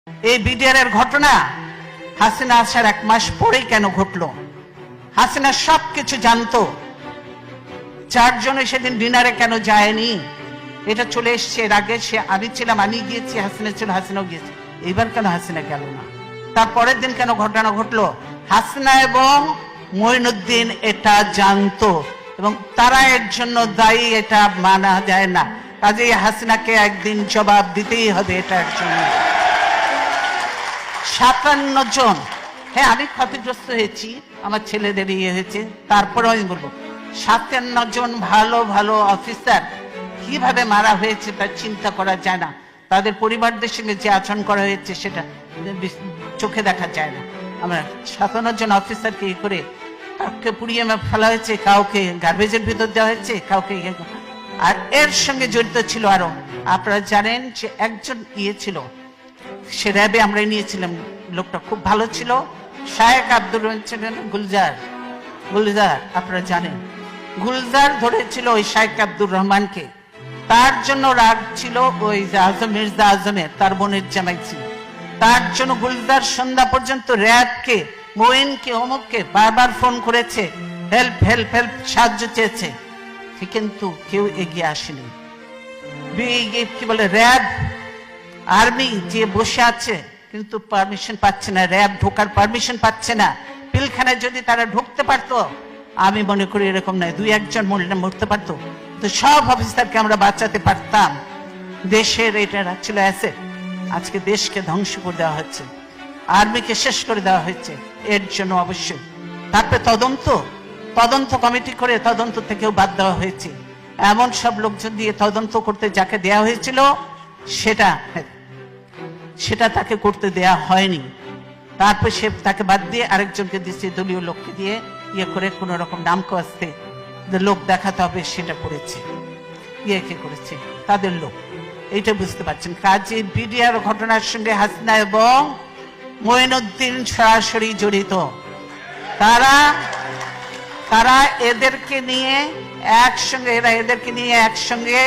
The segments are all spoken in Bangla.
এই বিডিআর এর ঘটনা হাসিনা আসার 1 মাস পরেই কেন ঘটলো? হাসিনা সবকিছু জানতো। 4 জনে সেদিন ডিনারে কেন যায়নি? এটা চলে এসছে। এর আগে আমি ছিলাম, আমি গিয়েছি, হাসিনা ছিল, হাসিনাও গিয়েছে। এইবার কেন হাসিনা গেল না? তারপরের দিন কেন ঘটনা ঘটলো? হাসিনা এবং মঈনুদ্দিন এটা জানতো এবং তারা এর জন্য দায়ী, এটা মানা যায় না। কাজেই হাসিনাকে একদিন জবাব দিতেই হবে এটার জন্য। 57 জন, হ্যাঁ আমি ক্ষতিগ্রস্ত হয়েছি, আমার ছেলেদের ইয়ে হয়েছে, তারপরেও আমি বলবো 57 জন ভালো ভালো অফিসার কিভাবে মারা হয়েছে তা চিন্তা করা যায় না। তাদের পরিবারদের সঙ্গে যে আচরণ করা হয়েছে সেটা চোখে দেখা যায় না। আমরা 57 জন অফিসারকে ই করে কাউকে পুড়িয়ে ফেলা হয়েছে, কাউকে গার্বেজের ভিতর দেওয়া হয়েছে, কাউকে আর এর সঙ্গে জড়িত ছিল আরো। আপনারা জানেন যে একজন ইয়ে ছিল, সে র্যাবে আমরা নিয়েছিলাম, লোকটা খুব ভালো ছিল, শায়েক আব্দুর রহমান গুলজার, আপনারা জানেন গুলজার ধরেছিল ওই শায়েক আব্দুর রহমানকে। তার জন্য রাগ ছিল ওই মির্জা আজমের, তার বোনের জামাই ছিল। তার জন্য গুলজার সন্ধ্যা পর্যন্ত র্যাবকে, মোয়েনকে, অমুককে বারবার ফোন করেছে, হেল্প হেল্প হেল্প, সাহায্য চেয়েছে, কিন্তু কেউ এগিয়ে আসেনি। কি বলে র্যাব আর্মি যে বসে আছে কিন্তু পারমিশন পাচ্ছে না, র্যাব ঢোকার পারমিশন পাচ্ছে না। পিলখানায় যদি তারা ঢুকতে পারতো, আমি মনে করি এরকম নয়, 2-1 জন মরতে পারতো, তো সব অফিসারকে আমরা বাঁচাতে পারতাম। দেশের এটা ছিল অ্যাসেট, আজকে দেশকে ধ্বংস করে দেওয়া হচ্ছে, আর্মিকে শেষ করে দেওয়া হয়েছে। এর জন্য অবশ্যই তারপরে তদন্ত কমিটি করে তদন্ত থেকেও বাদ দেওয়া হয়েছে। এমন সব লোকজন দিয়ে তদন্ত করতে যাকে দেওয়া হয়েছিল সেটা তাকে করতে দেয়া হয়নি। তারপর সে তাকে বাদ দিয়ে আরেকজনকে দিচ্ছে, দলীয় লোককে দিয়ে ইয়ে করে কোন রকম নাম কাস্তে লোক দেখাতে হবে, সেটা করেছে। ইয়ে কে করেছে? তাদের লোক। এইটা বুঝতে পারছেন। কাজে বিডিআর ঘটনার সঙ্গে হাসিনা এবং মঈনুদ্দিন সরাসরি জড়িত। তারা এদেরকে নিয়ে একসঙ্গে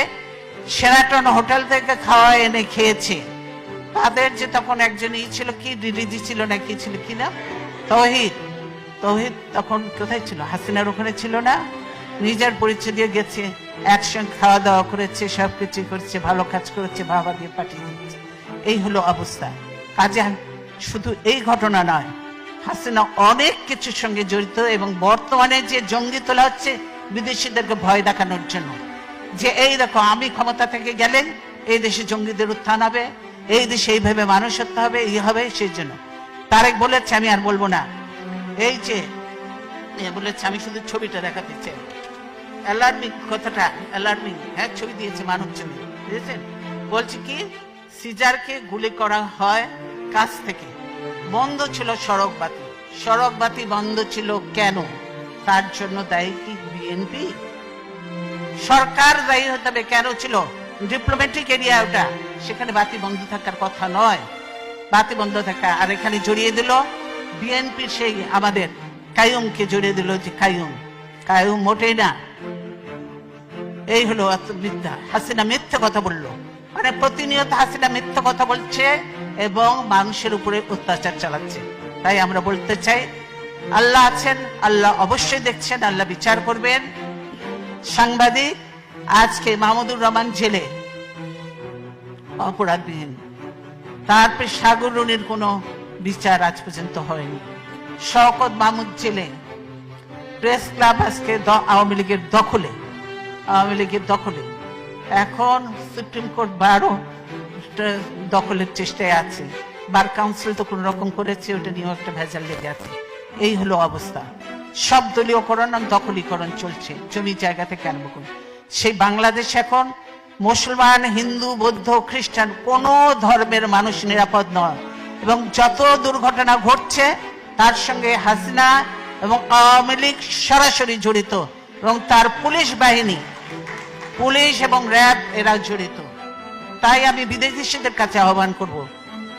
শেরাটন হোটেল থেকে খাওয়া এনে খেয়েছে। তাদের যে তখন একজন ছিল, কি ডিডি ছিল না কি ছিল, কি না, তৌহিদ তখন কোথায় ছিল? হাসিনার ওখানে ছিল না? নিজের পরিচয় দিয়ে গেছে, একসঙ্গে খাওয়া দাওয়া করেছে, সবকিছু করেছে, ভালো কাজ করেছে, বাবা দিয়ে পাঠিয়ে দিচ্ছে। এই হলো অবস্থা। কাজে শুধু এই ঘটনা নয়, হাসিনা অনেক কিছুর সঙ্গে জড়িত। এবং বর্তমানে যে জঙ্গি তোলা হচ্ছে বিদেশিদেরকে ভয় দেখানোর জন্য, যে এই দেখো আমি ক্ষমতা থেকে গেলেন এই দেশে জঙ্গিদের উত্থান হবে, এই দেশে এইভাবে মানুষ হতে হবে, এই হবে। সেই জন্য তারেক বলেছে, আমি আর বলবো না, এই যে বলেছে, আমি শুধু ছবিটা দেখাতে চাই, অ্যালার্মিং কথাটা, অ্যালার্মিং, হ্যাঁ ছবি দিয়েছে, মানব ছবি, বুঝেছেন? বলছে কি, সিজারকে গুলি করা হয় কাছ থেকে, বন্ধ ছিল সড়ক বাতি বন্ধ ছিল কেন? তার জন্য দায়ী কি বিএনপি? সরকার দায়ী হতে হবে। কেন ছিল? ডিপ্লোম্যাটিক এরিয়া ওটা, সেখানে বাতি বন্ধ থাকার কথা নয়, বাতি বন্ধ থাকা। আর এখানে জড়িয়ে দিল বিএনপি, সেই আমাদের কাইয়ুমকে জড়িয়ে দিল, যে কাইয়ুম মোটেই না। এই হলো মিথ্যা। হাসিনা মিথ্যা কথা বললো, মানে প্রতিনিয়ত হাসিনা মিথ্যা কথা বলছে এবং মানুষের উপরে অত্যাচার চালাচ্ছে। তাই আমরা বলতে চাই, আল্লাহ আছেন, আল্লাহ অবশ্যই দেখছেন, আল্লাহ বিচার করবেন। সাংবাদিক আজকে মাহমুদুর রহমান জেলে অপরাধবিহীন, তারপর সাগর রুনির কোনো বিচার আজ পর্যন্ত হয়নি। শওকত মাহমুদ জেলে, প্রেস ক্লাব আজকে আওয়ামী লীগের দখলে। এখন সুপ্রিম কোর্ট বারও দখলের চেষ্টায় আছে, বার কাউন্সিল তো কোন রকম করেছে, ওটা নিয়েও একটা ভেজাল লেগে আছে। এই হলো অবস্থা। সব দলীয়করণ, দখলীকরণ চলছে, জমি জায়গা থেকে আরম্ভ করে। সেই বাংলাদেশ এখন মুসলমান, হিন্দু, বৌদ্ধ, খ্রিস্টান কোন ধর্মের মানুষ নিরাপদ নয়। এবং যত দুর্ঘটনা ঘটছে তার সঙ্গে হাসিনা এবং আওয়ামী লীগ সরাসরি জড়িত, এবং তার পুলিশ বাহিনী, পুলিশ এবং র্যাব এরা জড়িত। তাই আমি বিদেশিদের কাছে আহ্বান করব,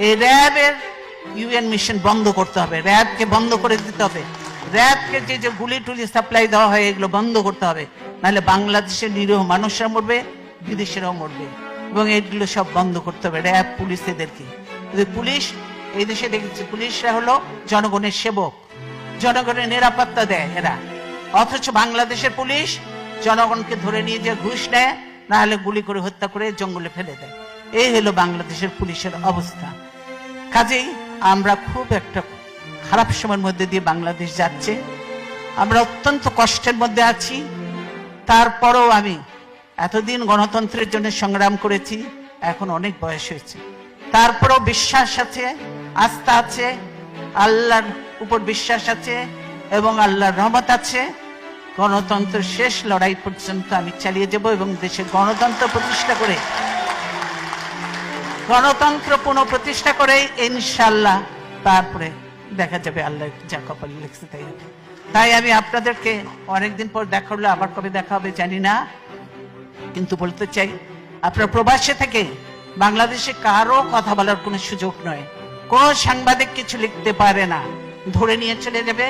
এই র্যাবের ইউএন মিশন বন্ধ করতে হবে, র্যাবকে বন্ধ করে দিতে হবে। র্যাবকে যে গুলি টুলি সাপ্লাই দেওয়া হয় এগুলো বন্ধ করতে হবে, নাহলে বাংলাদেশের নিরীহ মানুষরা মরবে, বিদেশিরাও মরবে। এবং এগুলো সব বন্ধ করতে হবে, র্যাব পুলিশ এদেরকে। পুলিশ, এই দেশে দেখেছি পুলিশরা হলো জনগণের সেবক, জনগণের নিরাপত্তা দেয় এরা। অথচ বাংলাদেশের পুলিশ জনগণকে ধরে নিয়ে যে ঘুষ নেয়, না হলে গুলি করে হত্যা করে জঙ্গলে ফেলে দেয়। এই হলো বাংলাদেশের পুলিশের অবস্থা। কাজেই আমরা খুব একটা খারাপ সময়ের মধ্যে দিয়ে বাংলাদেশ যাচ্ছে। আমরা অত্যন্ত কষ্টের মধ্যে আছি। তারপরেও আমি এতদিন গণতন্ত্রের জন্য সংগ্রাম করেছি, এখন অনেক বয়স হয়েছে, তারপরেও বিশ্বাস আছে, আস্থা আছে, আল্লাহর উপর বিশ্বাস আছে এবং আল্লাহর রহমত আছে। গণতন্ত্রের শেষ লড়াই পর্যন্ত আমি চালিয়ে যাব এবং দেশে গণতন্ত্র প্রতিষ্ঠা করে, গণতন্ত্র পুনঃপ্রতিষ্ঠা করে ইনশাআল্লাহ তারপরে দেখা যাবে আল্লাহ যা কপালে লিখছে তাই হবে। তাই আমি আপনাদেরকে অনেকদিন পর দেখা হলো, আবার কবে দেখা হবে জানি না, কিন্তু বলতে চাই আপনার প্রবাসে থেকে বাংলাদেশে কারো কথা বলার কোনো সুযোগ নয়। কোন সাংবাদিক কিছু লিখতে পারে না, ধরে নিয়ে চলে যাবে,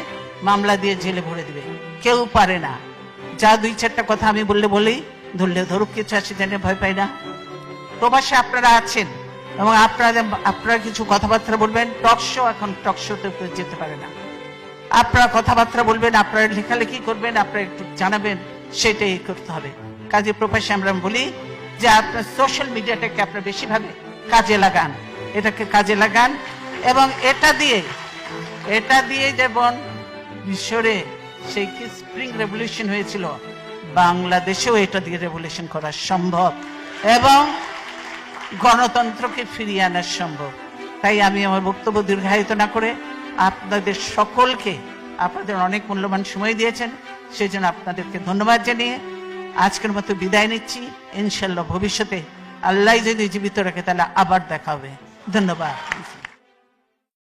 মামলা দিয়ে জেলে ভরে দিবে, কেউ পারে না। যা দুই চারটা কথা আমি বললে বলি, ধরলে ধরুক, কিছু আসে জানে ভয় পাই না। প্রবাসে আপনারা আছেন এবং আপনারা কিছু কথাবার্তা বলবেন, টকশো, এখন টকশোতে যেতে পারে না, আপনারা কথাবার্তা বলবেন, আপনারা লেখালেখি করবেন, আপনারা একটু জানাবেন, সেটাই করতে হবে। কাজে প্রবাসে আমরা বলি যে আপনার সোশ্যাল মিডিয়াটাকে আপনার বেশিভাবে কাজে লাগান, এটাকে কাজে লাগান এবং এটা দিয়ে যেমন মিশরে সেই কি স্প্রিং রেভলিউশন হয়েছিল, বাংলাদেশেও এটা দিয়ে রেভলিউশন করা সম্ভব এবং গণতন্ত্রকে ফিরিয়ে আনা সম্ভব। তাই আমি আমার বক্তব্য দীর্ঘায়িত না করে আপনাদের সকলকে, আপনাদের অনেক মূল্যবান সময় দিয়েছেন, সেই জন্য আপনাদেরকে ধন্যবাদ জানিয়ে আজকের মতো বিদায় নিচ্ছি। ইনশাআল্লাহ ভবিষ্যতে আল্লাহ যদি জীবিত রাখে তাহলে আবার দেখা হবে। ধন্যবাদ।